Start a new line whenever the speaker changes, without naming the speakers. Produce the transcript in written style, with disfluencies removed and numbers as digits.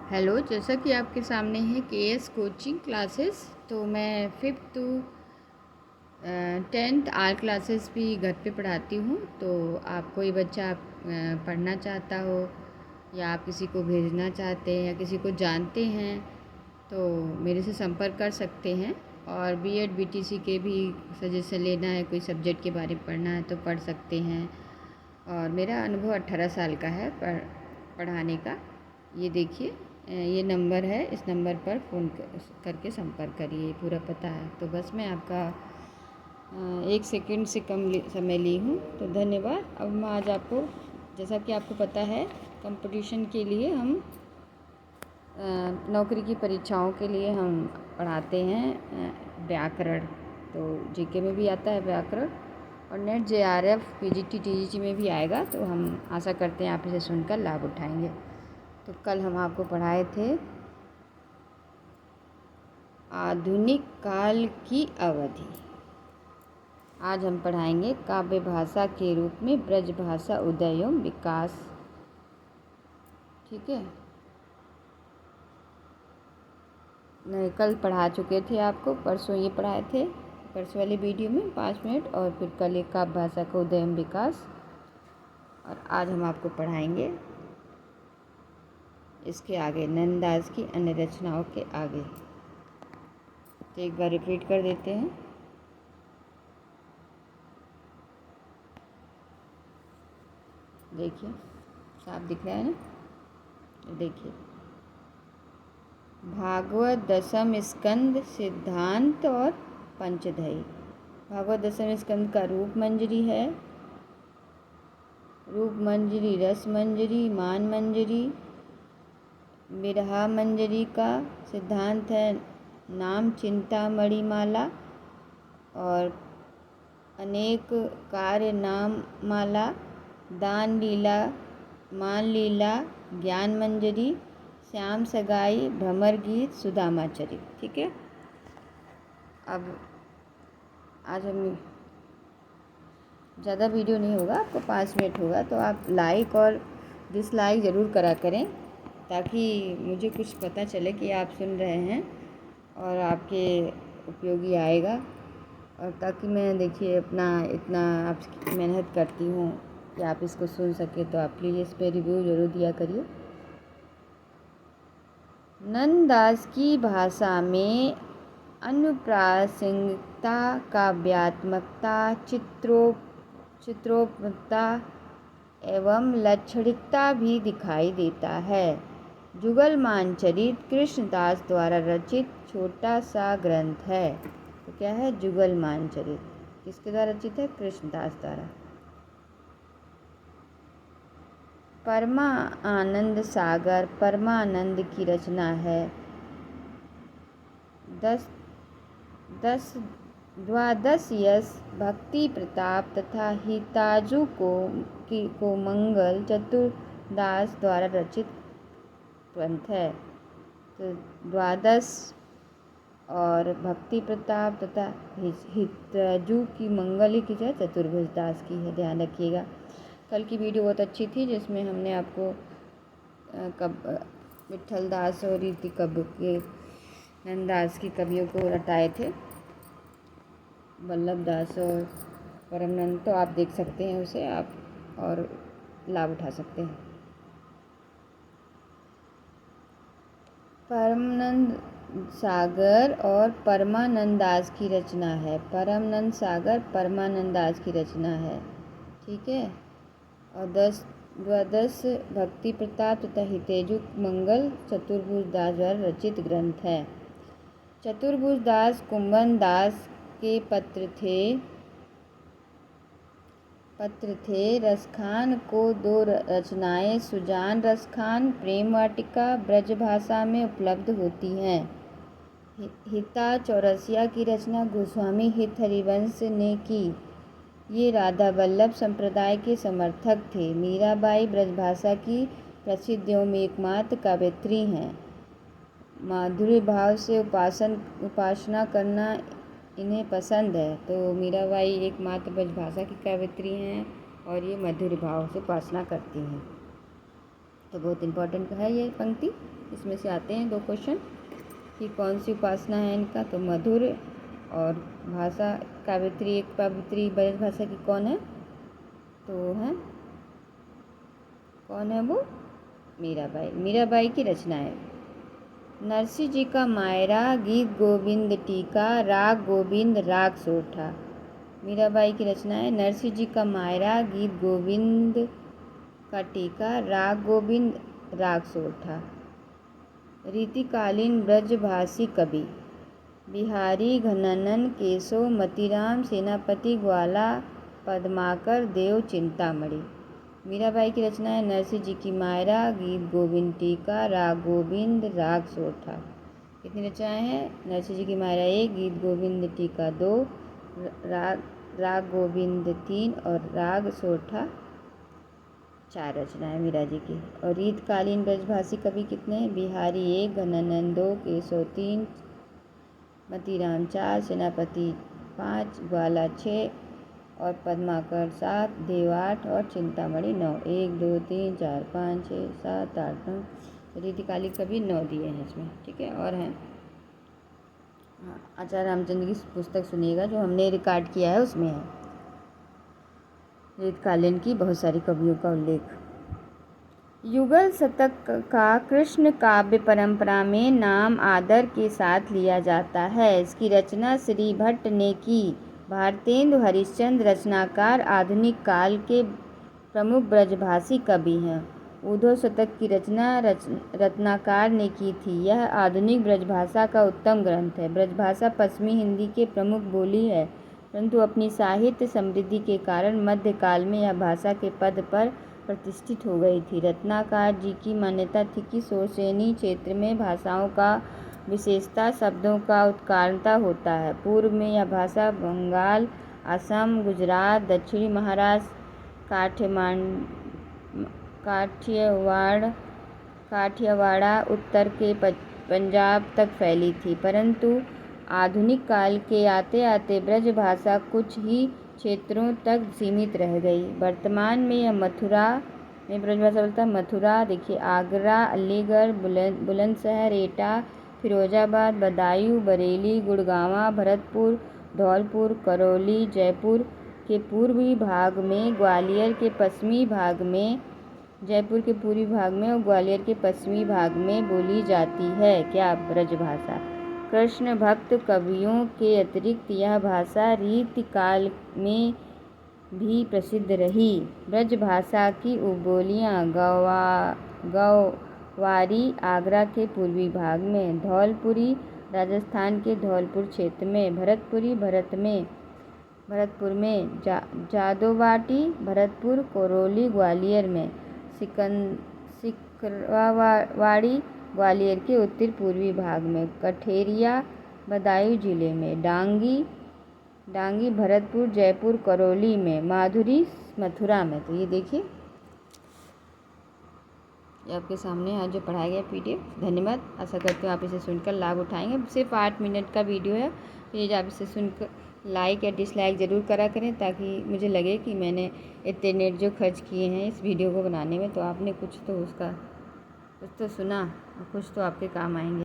Hello, जैसा कि आपके सामने है केएस कोचिंग क्लासेस। तो मैं 5th to 10th art classes भी घर पे पढ़ाती हूँ। तो आप कोई बच्चा पढ़ना चाहता हो या आप किसी को भेजना चाहते हैं या किसी को जानते हैं तो मेरे से संपर्क कर सकते हैं। और बीएड बीटीसी के भी सजेशन लेना है, कोई सब्जेक्ट के बारे में पढ़ना है तो पढ़ सकते हैं। और मेरा अनुभव 18 साल का है पढ़ाने का। ये देखिए, ये नंबर है, इस नंबर पर फ़ोन करके संपर्क करिए। पूरा पता है। तो बस मैं आपका 1 सेकंड से कम समय ली हूँ, तो धन्यवाद। अब मैं आज आपको, जैसा कि आपको पता है, कंपटीशन के लिए हम नौकरी की परीक्षाओं के लिए हम पढ़ाते हैं व्याकरण। तो जीके में भी आता है व्याकरण, और नेट जेआरएफ पीजीटी टीजीटी में भी आएगा। तो हम आशा करते हैं आप इसे सुनकर लाभ उठाएंगे। तो कल हम आपको पढ़ाए थे आधुनिक काल की अवधि। आज हम पढ़ाएंगे काव्य भाषा के रूप में ब्रज भाषा उदय एवं विकास। ठीक है, नहीं, कल पढ़ा चुके थे आपको, परसों ये पढ़ाए थे, परसों वाली वीडियो में 5 मिनट, और फिर कल एक काव्य भाषा का उदय एवं विकास। और आज हम आपको पढ़ाएंगे इसके आगे नंददास की अन्य रचनाओं के आगे। तो एक बार रिपीट कर देते हैं। देखिए, साफ दिख रहा है ना। देखिए, भागवत दशम स्कंद सिद्धांत और पंचदई। भागवत दशम स्कंद का रूप मंजरी है, रूप मंजरी, रस मंजरी, मान मंजरी, विरहा मंजरी का सिद्धांत है नाम चिंतामणि माला, और अनेक कार्य नाम माला, दान लीला, मान लीला, ज्ञान मंजरी, श्याम सगाई, भ्रमर गीत, सुदामा चरित। ठीक है, अब आज हम ज़्यादा वीडियो नहीं होगा, आपको 5 मिनट होगा। तो आप लाइक और डिसलाइक ज़रूर करा करें, ताकि मुझे कुछ पता चले कि आप सुन रहे हैं और आपके उपयोगी आएगा। और ताकि मैं, देखिए, अपना इतना आपकी मेहनत करती हूँ कि आप इसको सुन सके, तो आप प्लीज़ इस पर रिव्यू ज़रूर दिया करिए। नंददास की भाषा में अनुप्रासंगिकता, काव्यात्मकता, चित्रोक्तता एवं लाक्षणिकता भी दिखाई देता है। जुगलमान चरित कृष्णदास द्वारा रचित छोटा सा ग्रंथ है। तो क्या है जुगलमान चरित? किसके द्वारा रचित है? कृष्णदास द्वारा। परमानंद सागर परमानंद की रचना है। 12 यश भक्ति प्रताप तथा हिताजु को मंगल चतुरदास द्वारा रचित ग्रंथ है। तो 12 और भक्ति प्रताप तथा हिताजु की मंगल की जो चतुर्भुज दास की है, ध्यान रखिएगा। कल की वीडियो बहुत अच्छी थी, जिसमें हमने आपको विट्ठल दास और रीति कब्ब के नंददास की कवियों को रटाए थे, वल्लभ दास और परमानंद। तो आप देख सकते हैं उसे, आप और लाभ उठा सकते हैं। परमानंद सागर और परमानंद दास की रचना है। परमानंद सागर परमानंद दास की रचना है। ठीक है, और 12 भक्ति प्रताप तथा हितेजु मंगल चतुर्भुज दास द्वारा रचित ग्रंथ है। चतुर्भुज दास कुंभन दास के पत्र थे। रसखान को 2 रचनाएं सुजान रसखान प्रेम वाटिका ब्रजभाषा में उपलब्ध होती हैं। हिता चौरसिया की रचना गोस्वामी हित हरिवंश ने की। ये राधा वल्लभ संप्रदाय के समर्थक थे। मीराबाई ब्रजभाषा की प्रसिद्ध एवं एकमात्र कवयित्री हैं। माधुर्य भाव से उपासना करना इन्हें पसंद है। तो मीराबाई एकमात्र ब्रजभाषा की कवयित्री हैं और ये मधुर भाव से उपासना करती हैं। तो बहुत इम्पोर्टेंट है ये पंक्ति। इसमें से आते हैं 2 क्वेश्चन कि कौन सी उपासना है इनका, तो मधुर और भाषा काव्यत्री, एक काव्यत्री ब्रज भाषा की कौन है, तो है कौन है वो, मीराबाई। मीराबाई की रचना है नरसिंह जी का मायरा, गीत गोविंद टीका, राग गोविंद राग सोठा। मीराबाई की रचना है नरसिंह जी का मायरा, गीत गोविंद का टीका, राग गोविंद राग सोठा। रीतिकालीन ब्रजभाषी कवि बिहारी घनानन केशव मतीराम सेनापति ग्वाला पद्माकर देव चिंतामणि। मीराबाई की रचना है नरसिंह जी की मायरा, गीत गोविंद टीका, राग गोविंद राग सोठा। कितनी रचनाएं हैं, नरसिंह जी की मायरा 1, गीत गोविंद टीका 2, राग गोविंद 3 और राग सोठा 4 रचनाएं मीरा जी की। और रीतकालीन ब्रजभाषी कवि कितने हैं, बिहारी 1, घनानन 2, केशव 3, मतीराम 4, सेनापति 5, ग्वाला 6 और पद्माकर 7, देव 8 और चिंतामणि 9। 1 2 3 4 5 6 7 8 9 रीतिकालिक कवि 9 दिए हैं इसमें, ठीक है। और हैं आचार्य रामचंद्र की पुस्तक सुनिएगा जो हमने रिकॉर्ड किया है, उसमें है रीतकालीन की बहुत सारी कवियों का उल्लेख। युगल शतक का कृष्ण काव्य परंपरा में नाम आदर के साथ लिया जाता है। इसकी रचना श्री भट्ट ने की। भारतेंदु हरिश्चंद्र रचनाकार आधुनिक काल के प्रमुख ब्रजभाषी कवि हैं। उद्धव शतक की रचना रत्नाकर ने की थी। यह आधुनिक ब्रजभाषा का उत्तम ग्रंथ है। ब्रजभाषा पश्चिमी हिंदी के प्रमुख बोली है, परंतु अपनी साहित्य समृद्धि के कारण मध्यकाल में यह भाषा के पद पर प्रतिष्ठित हो गई थी। रत्नाकर जी की मान्यता थी कि सोरसेनी क्षेत्र में भाषाओं का विशेषता शब्दों का उत्कारणता होता है। पूर्व में यह भाषा बंगाल, असम, गुजरात, दक्षिणी महाराष्ट्र, काठियावाड़, उत्तर के पंजाब तक फैली थी, परंतु आधुनिक काल के आते आते ब्रजभाषा कुछ ही क्षेत्रों तक सीमित रह गई। वर्तमान में यह मथुरा में ब्रजभाषा बोलता है। मथुरा देखिए, आगरा, अलीगढ़, बुलंदशहर, एटा, फिरोजाबाद, बदायूं, बरेली, गुड़गांव, भरतपुर, धौलपुर, करौली, जयपुर के पूर्वी भाग में, ग्वालियर के पश्चिमी भाग में, जयपुर के पूर्वी भाग में और ग्वालियर के पश्चिमी भाग में बोली जाती है। क्या, ब्रजभाषा। कृष्ण भक्त कवियों के अतिरिक्त यह भाषा रीतिकाल में भी प्रसिद्ध रही। ब्रजभाषा की उपबोलियाँ गौवारी आगरा के पूर्वी भाग में, धौलपुरी राजस्थान के धौलपुर क्षेत्र में, भरतपुर में, जादोवाटी भरतपुर, करौली ग्वालियर में, सिकरवाड़ी ग्वालियर के उत्तर पूर्वी भाग में, कठेरिया बदायूं जिले में, डांगी भरतपुर, जयपुर, करौली में, माधुरी मथुरा में। तो ये देखिए, ये आपके सामने आज जो पढ़ाया गया PDF। धन्यवाद। आशा करती हूँ आप इसे सुनकर लाभ उठाएंगे। सिर्फ 8 मिनट का वीडियो है। प्लीज़ आप इसे सुनकर लाइक या डिसलाइक ज़रूर करा करें, ताकि मुझे लगे कि मैंने इतने नेट जो खर्च किए हैं इस वीडियो को बनाने में, तो आपने कुछ तो सुना और कुछ तो आपके काम आएंगे।